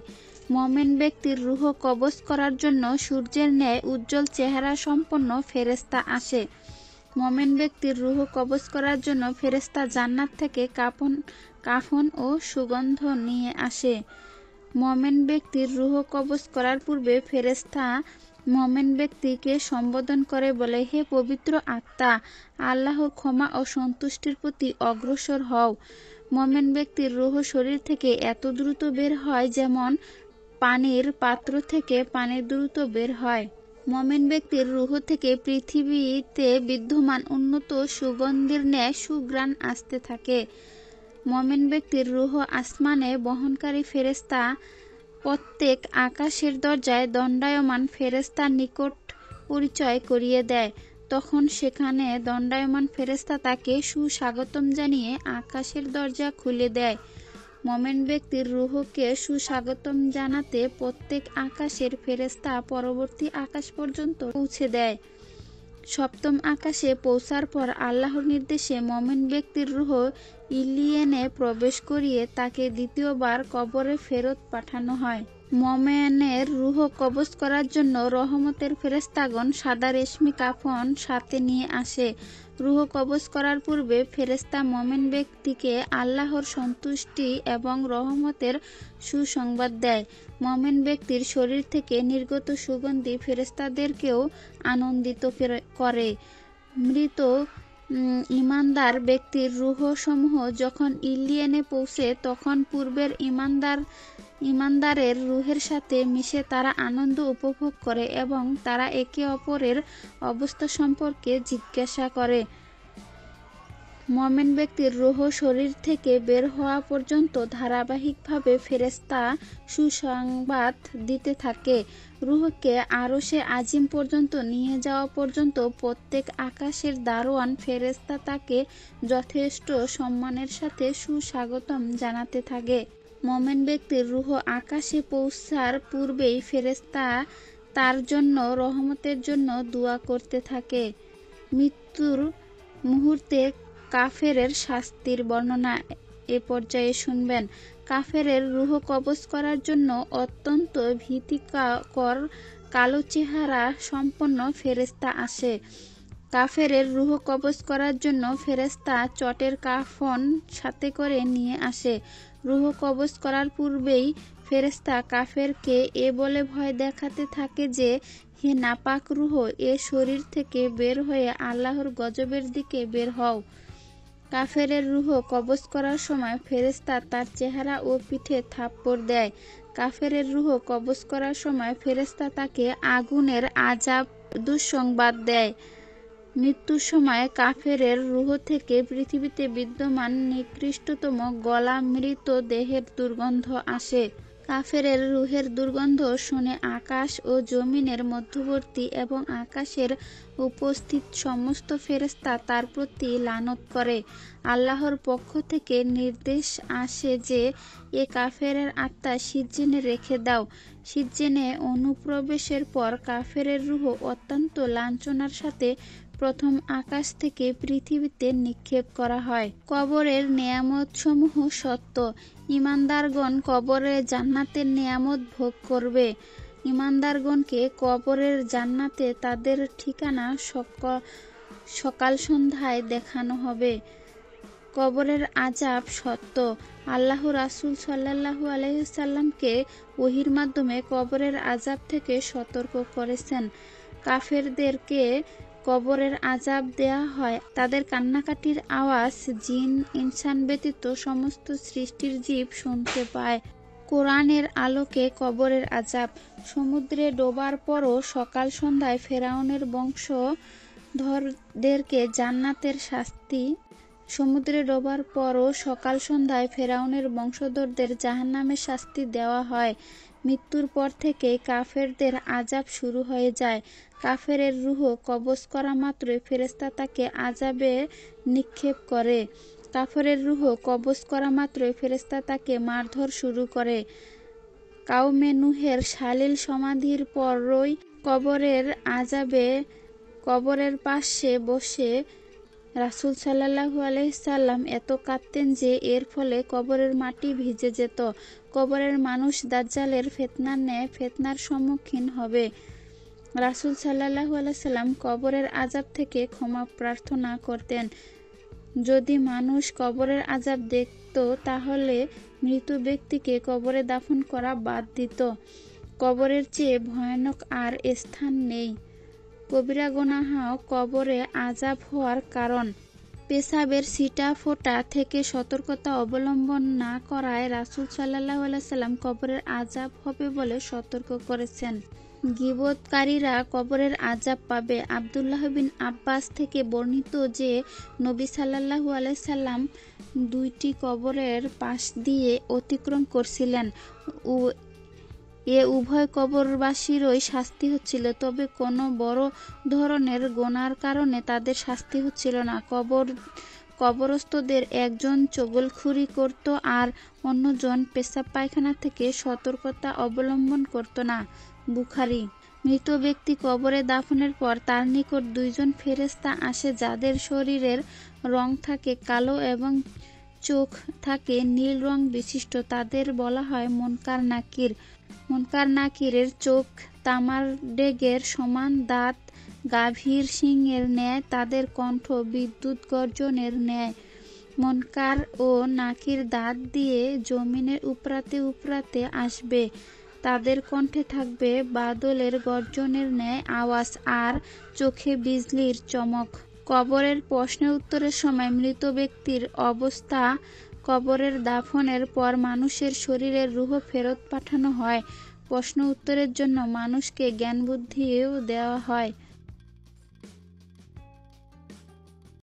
[SPEAKER 1] মুমিন ব্যক্তির রূহ কবজ করার জন্য সূর্যের ন্যায় উজ্জ্বল চেহারা সম্পন্ন ফেরেশতা আসে। মুমিন ব্যক্তির রূহ কবজ করার জন্য ফেরেশতা জান্নাত থেকে কাফন ও সুগন্ধ নিয়ে আসে। মুমিন ব্যক্তির রূহ কবজ করার পূর্বে ফেরেশতা মুমিন ব্যক্তিকে সম্বোধন করে বলে, হে পবিত্র আত্মা, আল্লাহর ক্ষমা ও সন্তুষ্টির প্রতি অগ্রসর হও। মুমিন ব্যক্তির রূহ শরীর থেকে এত দ্রুত বের হয় যেমন পানির পাত্র থেকে পানি দ্রুত বের হয়। মুমিন ব্যক্তির রূহ থেকে পৃথিবীতে বিদ্যমান উন্নত সুগন্ধির ন্যায় সুঘ্রাণ আসতে থাকে। মুমিন ব্যক্তির রূহ আসমানে বহনকারী ফেরেশতা প্রত্যেক আকাশের দরজায় দণ্ডায়মান ফেরেশতার নিকট পরিচয় করিয়ে দেয়। তখন সেখানে দণ্ডায়মান ফেরেশতা তাকে সুস্বাগতম জানিয়ে আকাশের দরজা খুলে দেয়। মুমিন ব্যক্তির রূহকে সুস্বাগতম জানাতে প্রত্যেক আকাশের ফেরেশতা পরবর্তী আকাশ পর্যন্ত পৌঁছে দেয়। সপ্তম আকাশে পৌঁছার পর আল্লাহর নির্দেশে মুমিন ব্যক্তির রূহ ইল্লিয়িনে প্রবেশ করিয়ে তাকে দ্বিতীয়বার কবরে ফেরত পাঠানো হয়। মুমিনের রূহ কবজ করার জন্য রহমতের ফেরেশতাগণ সাদা রেশমি কাফন সাথে নিয়ে আসে। রূহ কবজ করার পূর্বে ফেরেশতা মুমিন ব্যক্তিকে আল্লাহর সন্তুষ্টি এবং রহমতের সুসংবাদ দেয়। মুমিন ব্যক্তির শরীর থেকে নির্গত সুগন্ধি ফেরেশতাদেরকেও আনন্দিত করে। মৃত ইমানদার ব্যক্তির রূহ সমূহ যখন ইল্লিয়েনে পৌঁছে তখন পূর্বের ইমানদারের রূহের সাথে মিশে তারা আনন্দ উপভোগ করে এবং তারা একে অপরের অবস্থা সম্পর্কে জিজ্ঞাসা করে। মুমিন ব্যক্তির রূহ শরীর থেকে বের হওয়া পর্যন্ত ধারাবাহিকভাবে ফেরেশতা সুসংবাদ দিতে থাকে। রূহকে আরশে আজিম পর্যন্ত নিয়ে যাওয়া পর্যন্ত প্রত্যেক আকাশের দারোয়ান ফেরেশতা তাকে যথেষ্ট সম্মানের সাথে সুস্বাগতম জানাতে থাকে। মুমিন ব্যক্তির রূহ আকাশে পৌঁছার পূর্বেই ফেরেশতা তার জন্য রহমতের জন্য দোয়া করতে থাকে। মৃত্যুর মুহূর্তে কাফেরের শাস্তির বর্ণনা এ পর্যায়ে শুনবেন। কাফেরের রূহ কবজ করার জন্য অত্যন্ত ভীতিকর কালো চেহারা সম্পন্ন ফেরেশতা আসে। কাফেরের রূহ কবজ করার জন্য ফেরেশতা চটের কাফন সাথে করে নিয়ে আসে। রূহ কবজ করার পূর্বেই ফেরেশতা কাফেরকে এ বলে ভয় দেখাতে থাকে যে, হে নাপাক রূহ, এ শরীর থেকে বের হয়ে আল্লাহর গজবের দিকে বের হও। কাফেরের রূহ কবজ করার সময় ফেরেশতা তার চেহারা ও পিঠে থাপ্পড় দেয়। কাফেরের রূহ কবজ করার সময় ফেরেশতা তাকে আগুনের আযাব দুঃসংবাদ দেয়। মৃত্যুর সময় কাফেরের রূহ থেকে পৃথিবীতে বিদ্যমান নিকৃষ্টতম গলা মৃত দেহের দুর্গন্ধ আসে। কাফেরের রূহের দুর্গন্ধ শুনে আকাশ ও জমিনের মধ্যবর্তী এবং আকাশের উপস্থিত সমস্ত ফেরেশতা তার প্রতি লানত করে। আল্লাহর পক্ষ থেকে নির্দেশ আসে যে, এ কাফেরের আত্মা সিজ্জিনে রেখে দাও। সিজ্জিনে অনুপ্রবেশের পর কাফেরের রূহ অত্যন্ত লাঞ্ছনার সাথে প্রথম আকাশ থেকে পৃথিবীতে নিক্ষেপ করা হয়। কবরের নেয়ামতসমূহ সত্য। ইমানদারগণ কবরে জান্নাতের নেয়ামত ভোগ করবে। ইমানদারগণকে কবরের জান্নাতে তাদের ঠিকানা সকাল সন্ধ্যায় দেখানো হবে। কবরের আযাব সত্য। আল্লাহ রাসূল সাল্লাল্লাহু আলাইহি ওয়াসাল্লামকে ওহীর মাধ্যমে কবরের আযাব থেকে সতর্ক করেছেন। কাফেরদেরকে কবরের আযাব দেয়া হয়। তাদের কান্নাকাটির আওয়াজ জিন ইনসান ব্যতীত সমস্ত সৃষ্টির জীব শুনতে পায়। কোরআনের আলোকে কবরের আযাব। সমুদ্রে ডোবার পরও সকাল সন্ধ্যায় ফেরাউনের বংশধরদেরকে জান্নাতের শাস্তি। সমুদ্রে ডোবার পরও সকাল সন্ধ্যায় ফেরাউনের বংশধরদের জাহান্নামের শাস্তি দেওয়া হয়। মৃত্যুর পর থেকে কাফেরদের আযাব শুরু হয়ে যায়। কাফেরের রূহ কবজ করা মাত্রই ফেরেশতা তাকে আযাবে নিক্ষেপ করে। কাফেরের রূহ কবজ করা মাত্রই ফেরেশতা তাকে মারধর শুরু করে। কাউমে নূহের সালিল সমাধির পরই কবরের আযাবে কবরের পাশে বসে রাসূল সাল্লাল্লাহু আলাইহি সাল্লাম এত কাঁদতেন যে এর ফলে কবরের মাটি ভিজে যেত। কবরের মানুষ দাজ্জালের ফিতনার ন্যায় ফিতনার সম্মুখীন হবে। রাসূল সাল্লাল্লাহু আলাইহি সাল্লাম কবরের আযাব থেকে ক্ষমা প্রার্থনা করতেন। যদি মানুষ কবরের আযাব দেখত তাহলে মৃত ব্যক্তিকে কবরে দাফন করা বাদ দিত। কবরের চেয়ে ভয়ানক আর স্থান নেই। কবিরা গুনাহ কবরে আযাব হওয়ার কারণ। পেশাবের ছিটা ফোঁটা থেকে সতর্কতা অবলম্বন না করায় রাসূল সাল্লাল্লাহু আলাইহি সাল্লাম কবরের আযাব হবে বলে সতর্ক করেছেন। গীবতকারীরা কবরের আযাব পাবে। আব্দুল্লাহ বিন আব্বাস থেকে বর্ণিত যে, নবী সাল্লাল্লাহু আলাইহি সাল্লাম দুইটি কবরের পাশ দিয়ে অতিক্রম করছিলেন। এ উভয় কবরবাসীরই শাস্তি হচ্ছিল, তবে কোনো বড় ধরনের গুনার কারণে তাদের শাস্তি হচ্ছিল না। কবরস্থদের একজন চগলখুরি করত আর অন্যজন পেশাব পায়খানা থেকে সতর্কতা অবলম্বন করত না। বুখারী। মৃত ব্যক্তি কবরে দাফনের পর তার নিকট দুইজন ফেরেশতা আসে যাদের শরীরের রং থাকে কালো এবং চোখ থাকে নীল রং বিশিষ্ট। তাদের বলা হয় মুনকার নাকির। মুনকার নাকিরের চোখ তামার ডেগের সমান, দাঁত গাভীর শিংয়ের ন্যায়, তাদের কণ্ঠ বিদ্যুৎ গর্জনের ন্যায়। মুনকার ও নাকির দাঁত দিয়ে জমিনের উপরাতে উপরাতে আসবে। তাদের কণ্ঠে থাকবে বাদলের গর্জনের ন্যায় আওয়াজ আর চোখে বিজলির চমক। কবরের প্রশ্নের উত্তরের সময় মৃত ব্যক্তির অবস্থা। কবরের দাফনের পর মানুষের শরীরের রূহ ফেরত পাঠানো হয়। প্রশ্ন উত্তরের জন্য মানুষকে জ্ঞান বুদ্ধিও দেওয়া হয়।